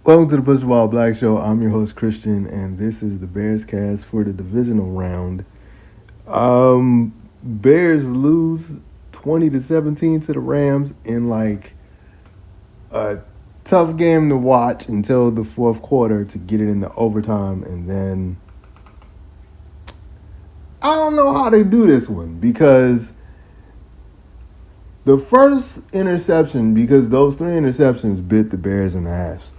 Welcome to the Football Black Show. I'm your host Christian, and this is the Bearscast for the divisional round. Bears lose 20-17 to the Rams in like a tough game to watch until the fourth quarter to get it into overtime, and then I don't know how they do this one because the first interception, because those three interceptions bit the Bears in the ass.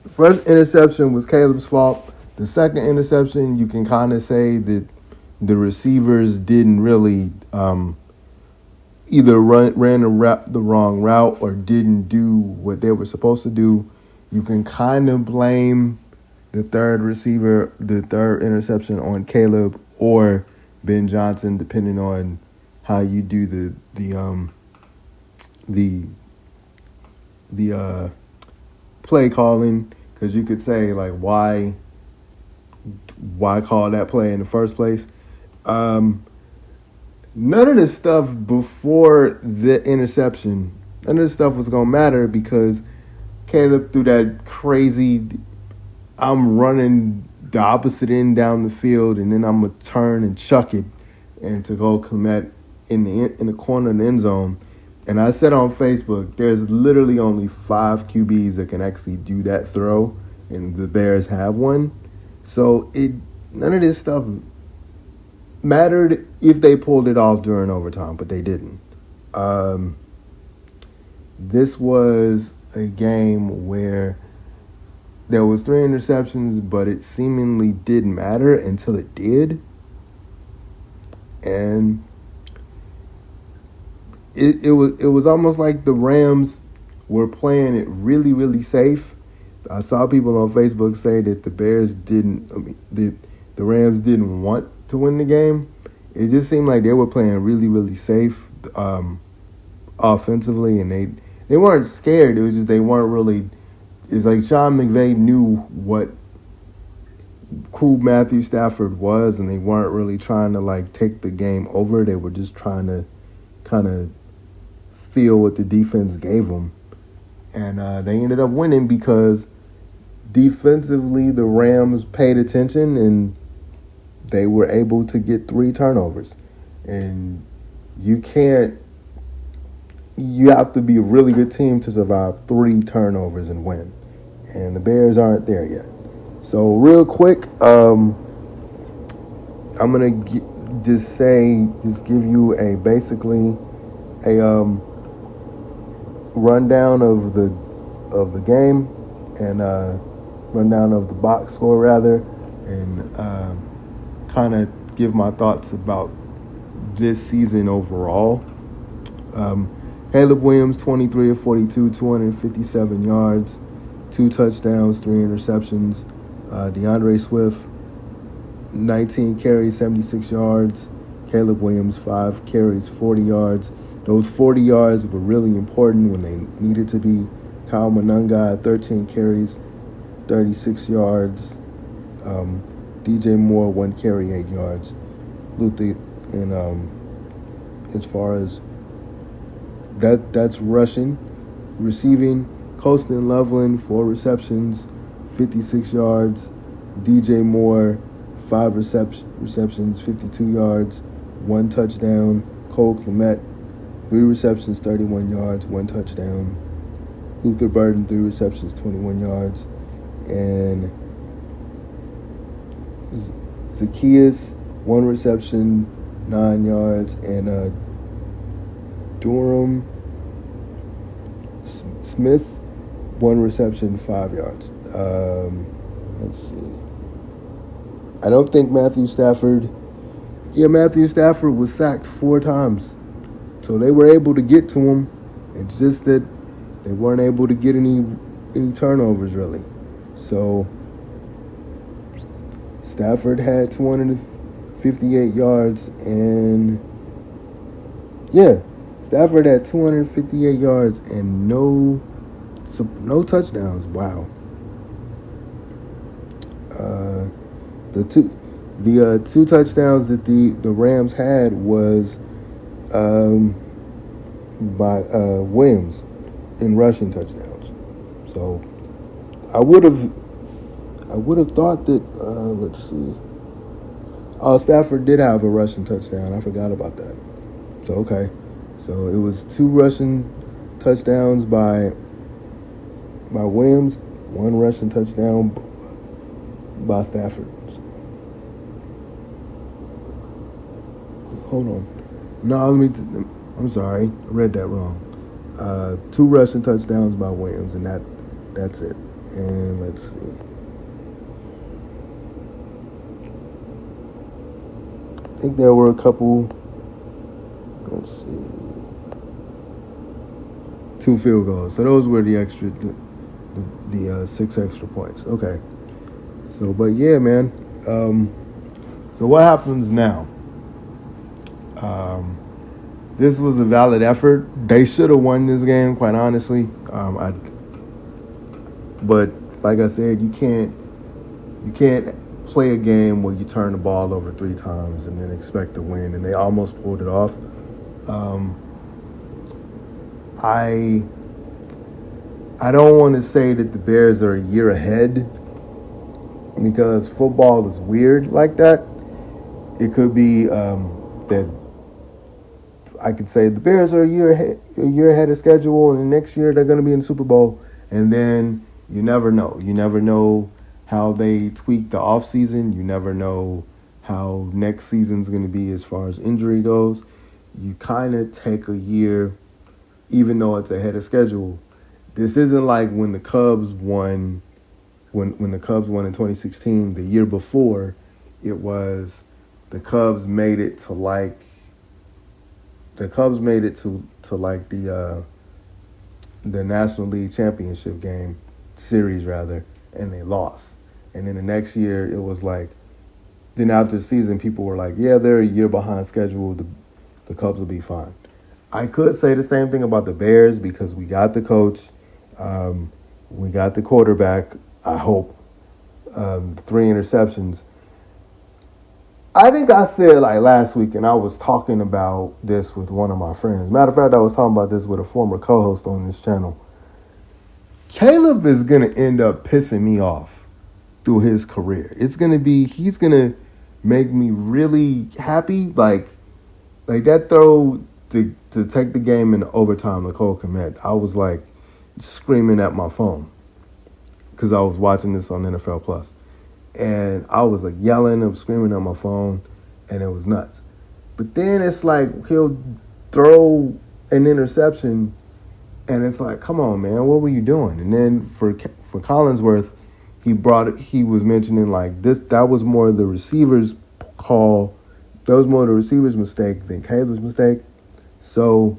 The first interception was Caleb's fault. The second interception, you can kind of say that the receivers didn't really either ran the wrong route or didn't do what they were supposed to do. You can kind of blame the third interception on Caleb or Ben Johnson, depending on how you do the play calling, because you could say like why call that play in the first place. None of this stuff before the interception, none of this stuff was gonna matter because Caleb threw that crazy I'm running the opposite end down the field and then I'm gonna turn and chuck it and to go Clement in the corner of the end zone. And I said on Facebook, there's literally only 5 QBs that can actually do that throw, and the Bears have one. So none of this stuff mattered if they pulled it off during overtime, but they didn't. This was a game where there was 3 interceptions, but it seemingly didn't matter until it did. And it was almost like the Rams were playing it really, really safe. I saw people on Facebook say that the Rams didn't want to win the game. It just seemed like they were playing really, really safe offensively, and they weren't scared. It was just they weren't really. It's like Sean McVay knew what cool Matthew Stafford was, and they weren't really trying to like take the game over. They were just trying to kind of feel what the defense gave them. And they ended up winning because defensively the Rams paid attention and they were able to get 3 turnovers. And you have to be a really good team to survive 3 turnovers and win. And the Bears aren't there yet. So real quick, I'm going to just give you basically a rundown of the game and rundown of the box score rather, and kind of give my thoughts about this season overall. Caleb Williams, 23 of 42, 257 yards, 2 touchdowns, 3 interceptions. DeAndre Swift, 19 carries, 76 yards. Caleb Williams, 5 carries, 40 yards. Those 40 yards were really important when they needed to be. Kyle Monunga, 13 carries, 36 yards. DJ Moore, 1 carry, 8 yards. Luther, and as far as that's rushing. Receiving, Colston Loveland, 4 receptions, 56 yards. DJ Moore, 5 receptions, 52 yards, 1 touchdown. Cole Clement, 3 receptions, 31 yards, 1 touchdown. Luther Burden, 3 receptions, 21 yards. And Zacchaeus, 1 reception, 9 yards. And Durham Smith, 1 reception, 5 yards. Let's see. I don't think Matthew Stafford was sacked 4 times. So they were able to get to him. It's just that they weren't able to get any turnovers, really. So Stafford had 258 yards, and Stafford had 258 yards and no touchdowns. Wow. The two touchdowns that the Rams had was by Williams in rushing touchdowns. So I would have thought that. Let's see. Oh, Stafford did have a rushing touchdown. I forgot about that. So okay, so it was 2 rushing touchdowns by Williams, 1 rushing touchdown by Stafford. So, hold on. No, I'm sorry, I read that wrong. 2 rushing touchdowns by Williams, and that's it. And let's see. I think there were a couple. Let's see. 2 field goals. So those were the 6 extra points. Okay. So, but yeah, man. So what happens now? This was a valid effort. They should have won this game, quite honestly. But like I said, you can't play a game where you turn the ball over 3 times and then expect to win. And they almost pulled it off. I don't want to say that the Bears are a year ahead because football is weird like that. It could be that I could say the Bears are a year ahead of schedule, and the next year they're going to be in the Super Bowl, and then you never know. You never know how they tweak the offseason. You never know how next season's going to be as far as injury goes. You kind of take a year, even though it's ahead of schedule. This isn't like when the Cubs won, when the Cubs won in 2016. The year before, it was the Cubs made it to like the National League Championship game series rather, and they lost. And then the next year, it was like, then after the season, people were like, yeah, they're a year behind schedule. The Cubs will be fine. I could say the same thing about the Bears because we got the coach, we got the quarterback, I hope, 3 interceptions. I think I said like last week, and I was talking about this with one of my friends. Matter of fact, I was talking about this with a former co-host on this channel. Caleb is going to end up pissing me off through his career. He's going to make me really happy. Like that throw to take the game in overtime, Nicole Komet, I was like screaming at my phone because I was watching this on NFL Plus. And I was like yelling and screaming at my phone, and it was nuts. But then it's like he'll throw an interception, and it's like, come on, man, what were you doing? And then for Collinsworth, he was mentioning like this. That was more the receiver's call. That was more the receiver's mistake than Caleb's mistake. So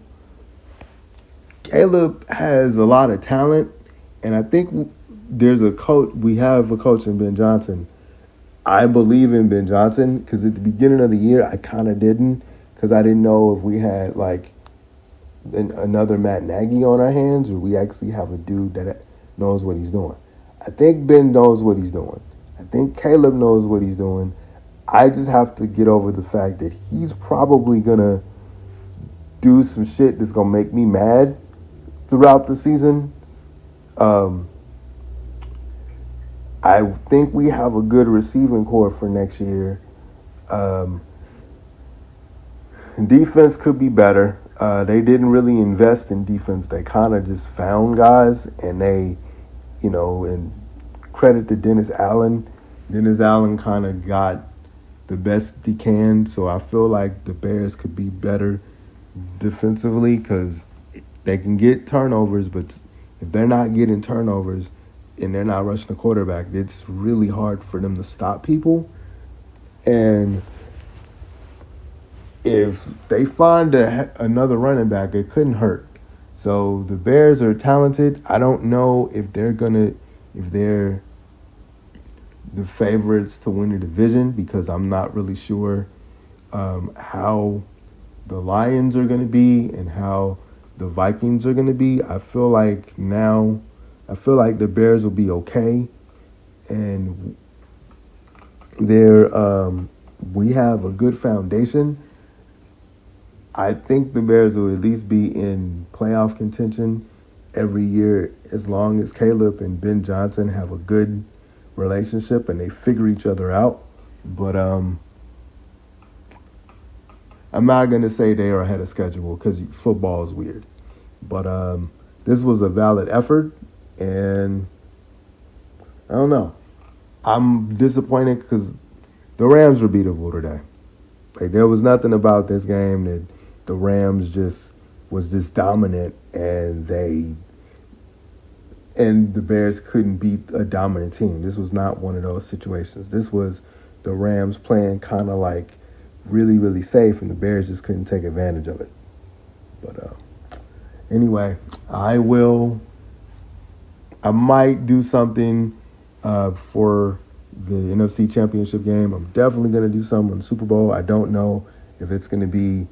Caleb has a lot of talent, and I think there's a coach. We have a coach in Ben Johnson. I believe in Ben Johnson because at the beginning of the year I kind of didn't because I didn't know if we had like another Matt Nagy on our hands or we actually have a dude that knows what he's doing. I think Ben knows what he's doing. I think Caleb knows what he's doing. I just have to get over the fact that he's probably gonna do some shit that's gonna make me mad throughout the season. I think we have a good receiving core for next year. Defense could be better. They didn't really invest in defense. They kind of just found guys, and they, and credit to Dennis Allen. Dennis Allen kind of got the best he can, so I feel like the Bears could be better defensively because they can get turnovers, but if they're not getting turnovers, and they're not rushing the quarterback, it's really hard for them to stop people. And if they find another running back, it couldn't hurt. So the Bears are talented. I don't know if they're the favorites to win the division because I'm not really sure how the Lions are going to be and how the Vikings are going to be. I feel like the Bears will be okay, and we have a good foundation. I think the Bears will at least be in playoff contention, every year as long as Caleb and Ben Johnson have a good relationship and they figure each other out. But I'm not going to say they are ahead of schedule because football is weird. But this was a valid effort, and I don't know. I'm disappointed because the Rams were beatable today. Like, there was nothing about this game that the Rams just was just dominant, and the Bears couldn't beat a dominant team. This was not one of those situations. This was the Rams playing kind of like really, really safe, and the Bears just couldn't take advantage of it. But anyway, I might do something for the NFC Championship game. I'm definitely going to do something on the Super Bowl. I don't know if it's going to be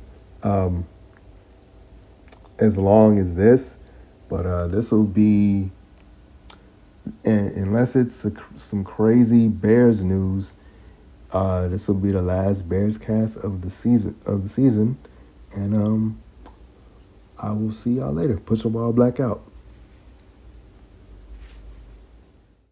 as long as this, but this will be, unless it's some crazy Bears news, this will be the last Bearscast of the season, and I will see y'all later. Push them all black out.